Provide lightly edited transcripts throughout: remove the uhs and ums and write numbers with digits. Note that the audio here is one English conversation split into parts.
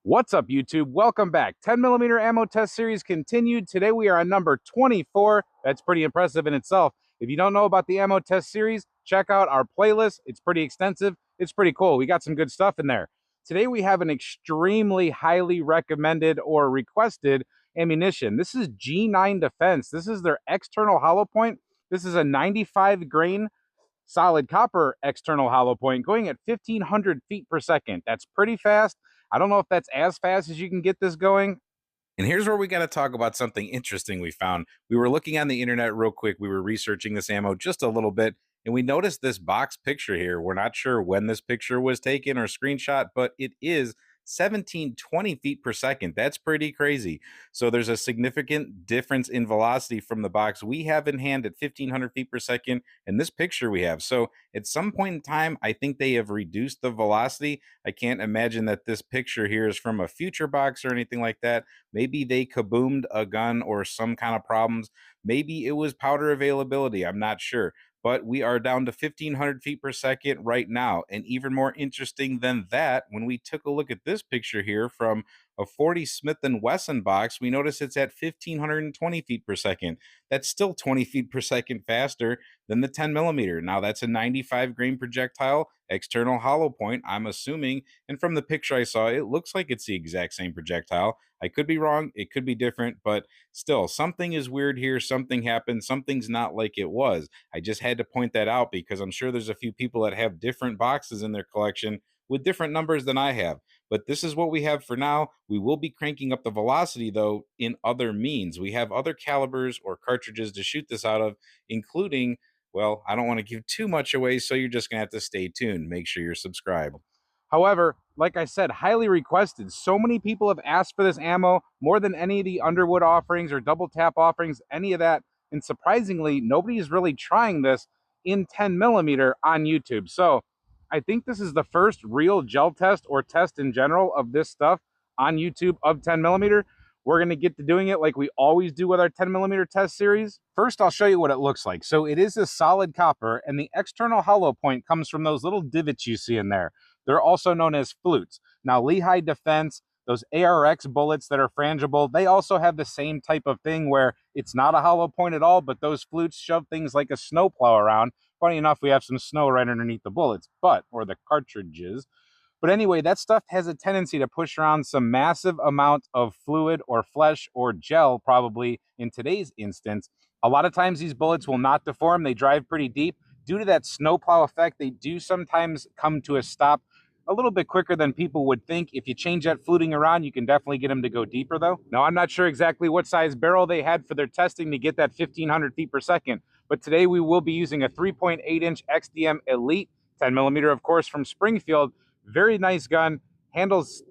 What's up, YouTube? Welcome back. 10mm ammo test series continued. Today we are on number 24. That's pretty impressive in itself. If you don't know about the ammo test series, check out our playlist. It's pretty extensive. It's pretty cool. We got some good stuff in there. Today we have an extremely highly recommended or requested ammunition. This is G9 Defense. This is their external hollow point. This is a 95 grain solid copper external hollow point going at 1,500 feet per second. That's pretty fast. I don't know if that's as fast as you can get this going. And here's where we got to talk about something interesting we found. We were looking on the internet real quick. We were researching this ammo just a little bit, and we noticed this box picture here. We're not sure when this picture was taken or screenshot, but it is 1720 feet per second. That's pretty crazy. So there's a significant difference in velocity from the box we have in hand at 1,500 feet per second and this picture we have. So at some point in time, I think they have reduced the velocity. I can't imagine that this picture here is from a future box or anything like that. Maybe they kaboomed a gun or some kind of problems. Maybe it was powder availability. I'm not sure. But we are down to 1,500 feet per second right now. And even more interesting than that, when we took a look at this picture here from a 40 Smith & Wesson box, we notice it's at 1,520 feet per second. That's still 20 feet per second faster than the 10mm. Now, that's a 95 grain projectile, external hollow point, I'm assuming. And from the picture I saw, it looks like it's the exact same projectile. I could be wrong. It could be different, but still, something is weird here. Something happened. Something's not like it was. I just had to point that out because I'm sure there's a few people that have different boxes in their collection with different numbers than I have. But this is what we have for now. We will be cranking up the velocity, though, in other means. We have other calibers or cartridges to shoot this out of, including, well, I don't want to give too much away, so you're just going to have to stay tuned. Make sure you're subscribed. However, like I said, highly requested. So many people have asked for this ammo, more than any of the Underwood offerings or double tap offerings, any of that. And surprisingly, nobody is really trying this in 10mm on YouTube. So I think this is the first real gel test or test in general of this stuff on YouTube of 10mm. We're going to get to doing it like we always do with our 10mm test series. First, I'll show you what it looks like. So it is a solid copper, and the external hollow point comes from those little divots you see in there. They're also known as flutes. Now, Lehigh Defense, those ARX bullets that are frangible, they also have the same type of thing where it's not a hollow point at all, but those flutes shove things like a snowplow around. Funny enough, we have some snow right underneath the bullets, or the cartridges. But anyway, that stuff has a tendency to push around some massive amount of fluid or flesh or gel, probably in today's instance. A lot of times these bullets will not deform. They drive pretty deep. Due to that snowplow effect, they do sometimes come to a stop a little bit quicker than people would think. If you change that fluting around, you can definitely get them to go deeper, though. Now, I'm not sure exactly what size barrel they had for their testing to get that 1,500 feet per second, but today we will be using a 3.8-inch XDM Elite, 10mm, of course, from Springfield. Very nice gun, handles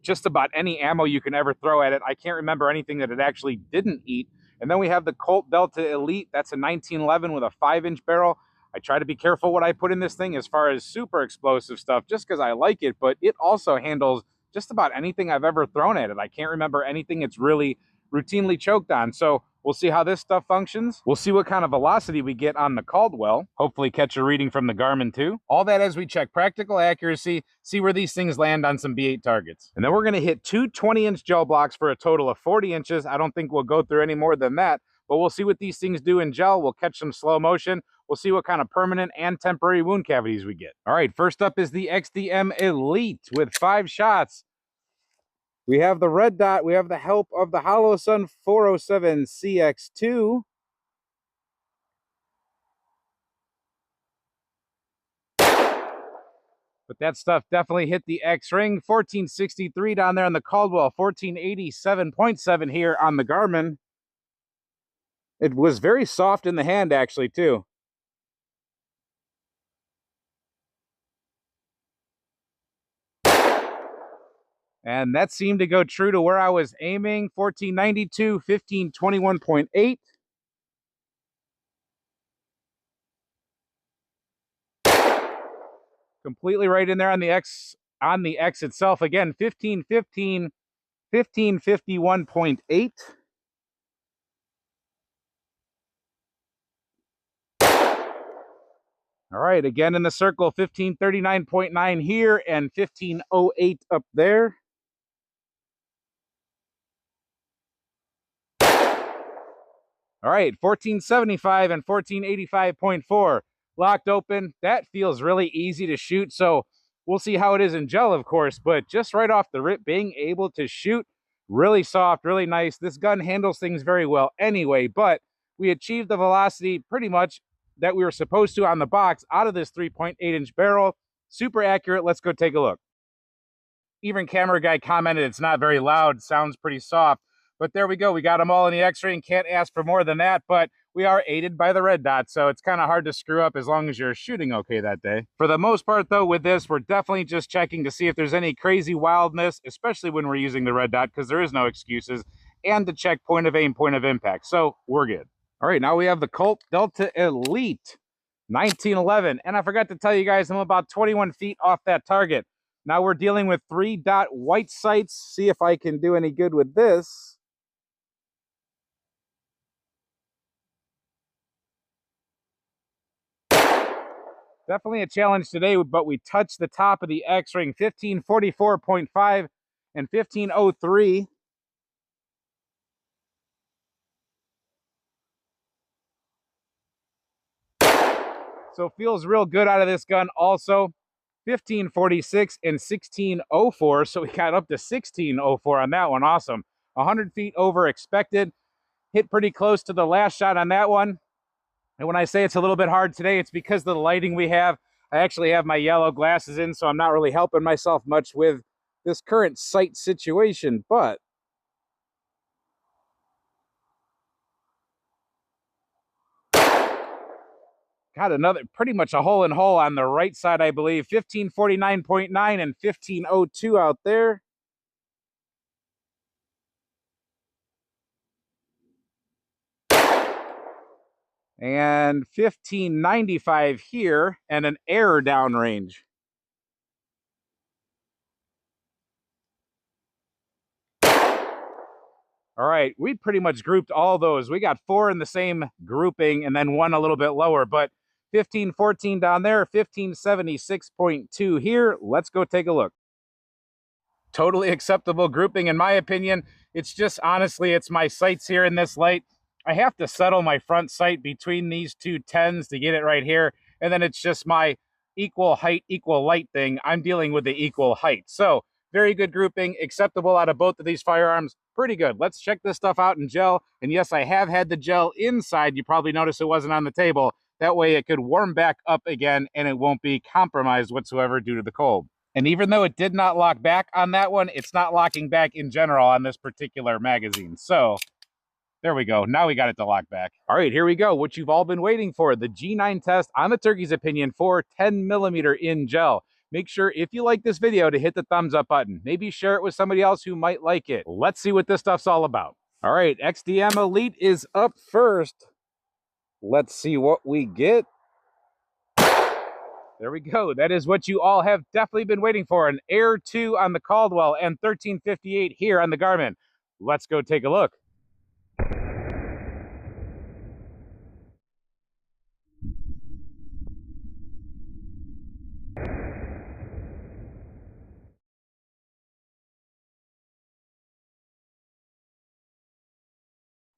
just about any ammo you can ever throw at it. I can't remember anything that it actually didn't eat. And then we have the Colt Delta Elite. That's a 1911 with a 5-inch barrel. I try to be careful what I put in this thing as far as super explosive stuff, just because I like it, but it also handles just about anything I've ever thrown at it. I can't remember anything it's really routinely choked on. So we'll see how this stuff functions. We'll see what kind of velocity we get on the Caldwell. Hopefully catch a reading from the Garmin too. All that as we check practical accuracy, see where these things land on some B8 targets. And then we're gonna hit two 20-inch gel blocks for a total of 40 inches. I don't think we'll go through any more than that, but we'll see what these things do in gel. We'll catch some slow motion. We'll see what kind of permanent and temporary wound cavities we get. All right, first up is the XDM Elite with 5 shots. We have the red dot. We have the help of the Holosun 407 CX2. But that stuff definitely hit the X-ring. 1463 down there on the Caldwell. 1487.7 here on the Garmin. It was very soft in the hand, actually, too. And that seemed to go true to where I was aiming. 1492, 1521.8. Completely right in there on the X itself. Again, 1515, 1551.8. All right, again in the circle, 1539.9 here and 1508 up there. All right, 1475 and 1485.4 locked open. That feels really easy to shoot, so we'll see how it is in gel, of course, but just right off the rip, being able to shoot really soft, really nice. This gun handles things very well anyway, but we achieved the velocity pretty much that we were supposed to on the box out of this 3.8-inch barrel. Super accurate. Let's go take a look. Even camera guy commented it's not very loud, sounds pretty soft. But there we go. We got them all in the X-ray and can't ask for more than that. But we are aided by the red dot, so it's kind of hard to screw up as long as you're shooting okay that day. For the most part, though, with this, we're definitely just checking to see if there's any crazy wildness, especially when we're using the red dot, because there is no excuses, and to check point of aim, point of impact. So we're good. All right, now we have the Colt Delta Elite 1911. And I forgot to tell you guys, I'm about 21 feet off that target. Now we're dealing with 3-dot white sights. See if I can do any good with this. Definitely a challenge today, but we touched the top of the X ring, 1544.5 and 1503. So feels real good out of this gun also. 1546 and 1604. So we got up to 1604 on that one. Awesome. 100 feet over expected. Hit pretty close to the last shot on that one. And when I say it's a little bit hard today, it's because of the lighting we have. I actually have my yellow glasses in, so I'm not really helping myself much with this current sight situation, but got another, pretty much a hole in hole on the right side, I believe. 1549.9 and 1502 out there. And 1595 here, and an error downrange. All right, we pretty much grouped all those. We got 4 in the same grouping and then 1 a little bit lower, but 1514 down there, 1576.2 here. Let's go take a look. Totally acceptable grouping in my opinion. It's just, honestly, it's my sights here in this light. I have to settle my front sight between these two 10s to get it right here. And then it's just my equal height, equal light thing. I'm dealing with the equal height. So very good grouping, acceptable out of both of these firearms. Pretty good. Let's check this stuff out in gel. And yes, I have had the gel inside. You probably noticed it wasn't on the table. That way it could warm back up again and it won't be compromised whatsoever due to the cold. And even though it did not lock back on that one, it's not locking back in general on this particular magazine. So there we go. Now we got it to lock back. All right, here we go. What you've all been waiting for, the G9 test on the Turkey's Opinion for 10mm in gel. Make sure, if you like this video, to hit the thumbs up button. Maybe share it with somebody else who might like it. Let's see what this stuff's all about. All right, XDM Elite is up first. Let's see what we get. There we go. That is what you all have definitely been waiting for. An Air 2 on the Caldwell and 1358 here on the Garmin. Let's go take a look.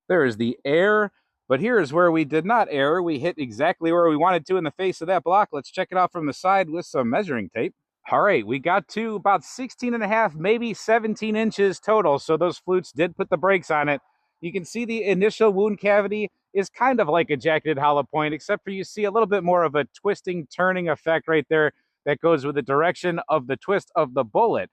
There is the air, but here is where we did not err. We hit exactly where we wanted to in the face of that block. Let's check it out from the side with some measuring tape. All right, we got to about 16.5, maybe 17 inches total. So those flutes did put the brakes on it. You can see the initial wound cavity is kind of like a jacketed hollow point, except for you see a little bit more of a twisting, turning effect right there that goes with the direction of the twist of the bullet.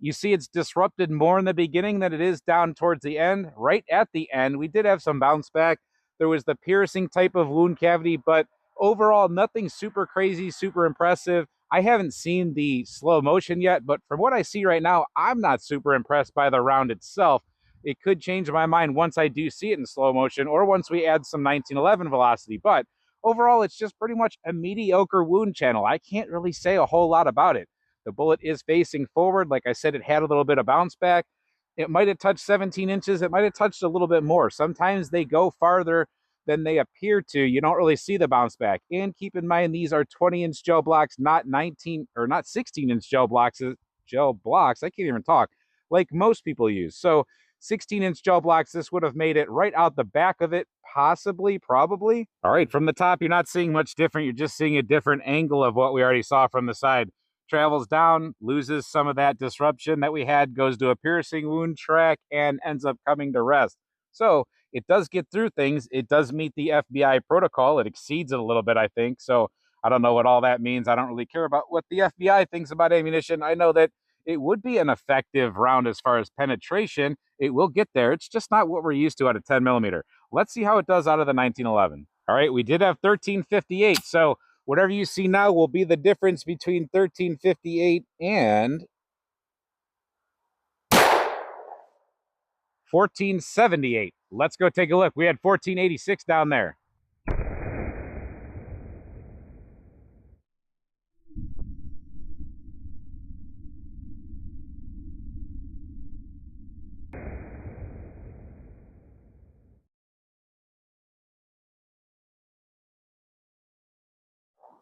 You see it's disrupted more in the beginning than it is down towards the end. Right at the end, we did have some bounce back. There was the piercing type of wound cavity, but overall, nothing super crazy, super impressive. I haven't seen the slow motion yet, but from what I see right now, I'm not super impressed by the round itself. It could change my mind once I do see it in slow motion or once we add some 1911 velocity, but overall, it's just pretty much a mediocre wound channel. I can't really say a whole lot about it. The bullet is facing forward. Like I said, it had a little bit of bounce back. It might have touched 17 inches. It might have touched a little bit more. Sometimes they go farther than they appear to. You don't really see the bounce back. And keep in mind, these are 20-inch gel blocks, not 16-inch gel blocks. I can't even talk, like most people use. So 16-inch gel blocks, this would have made it right out the back of it, possibly, probably. All right, from the top, you're not seeing much different. You're just seeing a different angle of what we already saw from the side. Travels down, loses some of that disruption that we had, goes to a piercing wound track, and ends up coming to rest. So it does get through things. It does meet the FBI protocol. It exceeds it a little bit, I think. So I don't know what all that means. I don't really care about what the FBI thinks about ammunition. I know that it would be an effective round as far as penetration. It will get there. It's just not what we're used to out of 10 millimeter. Let's see how it does out of the 1911. All right, we did have 1358. So whatever you see now will be the difference between 1358 and 1478. Let's go take a look. We had 1486 down there.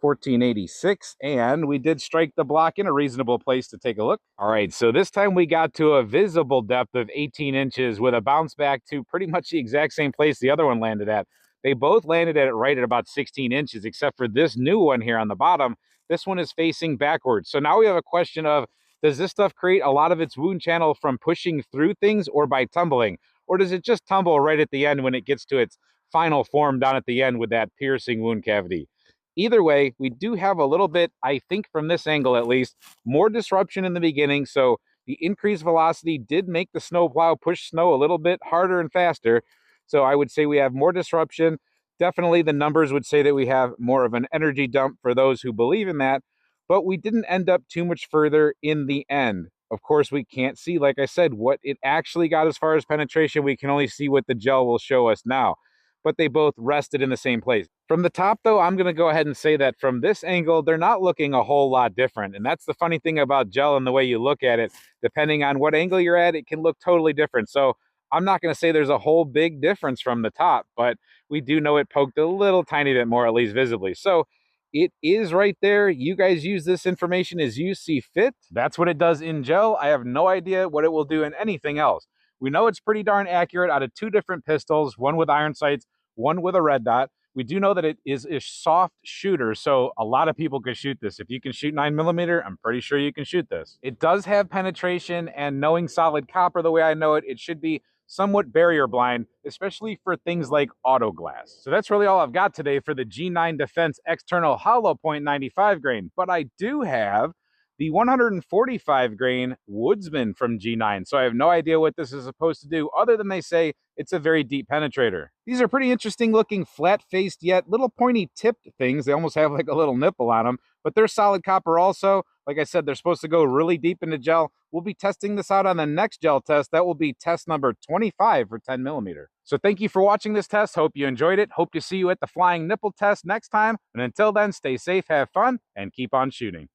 $14.86, and we did strike the block in a reasonable place to take a look. All right, so this time we got to a visible depth of 18 inches with a bounce back to pretty much the exact same place the other one landed at. They both landed at it right at about 16 inches, except for this new one here on the bottom. This one is facing backwards. So now we have a question of, does this stuff create a lot of its wound channel from pushing through things or by tumbling? Or does it just tumble right at the end when it gets to its final form down at the end with that piercing wound cavity? Either way, we do have a little bit, I think from this angle at least, more disruption in the beginning. So the increased velocity did make the snowplow push snow a little bit harder and faster. So I would say we have more disruption. Definitely the numbers would say that we have more of an energy dump for those who believe in that. But we didn't end up too much further in the end. Of course, we can't see, like I said, what it actually got as far as penetration. We can only see what the gel will show us now. But they both rested in the same place. From the top, though, I'm going to go ahead and say that from this angle, they're not looking a whole lot different. And that's the funny thing about gel and the way you look at it. Depending on what angle you're at, it can look totally different. So I'm not going to say there's a whole big difference from the top, but we do know it poked a little tiny bit more, at least visibly. So it is right there. You guys use this information as you see fit. That's what it does in gel. I have no idea what it will do in anything else. We know it's pretty darn accurate out of two different pistols, one with iron sights, one with a red dot. We do know that it is a soft shooter, so a lot of people can shoot this. If you can shoot 9mm, I'm pretty sure you can shoot this. It does have penetration, and knowing solid copper the way I know it, it should be somewhat barrier blind, especially for things like auto glass. So that's really all I've got today for the G9 Defense external hollow point 95 grain, but I do have the 145 grain Woodsman from G9. So I have no idea what this is supposed to do other than they say it's a very deep penetrator. These are pretty interesting looking, flat-faced yet little pointy tipped things. They almost have like a little nipple on them, but they're solid copper also. Like I said, they're supposed to go really deep into gel. We'll be testing this out on the next gel test. That will be test number 25 for 10mm. So thank you for watching this test. Hope you enjoyed it. Hope to see you at the flying nipple test next time. And until then, stay safe, have fun, and keep on shooting.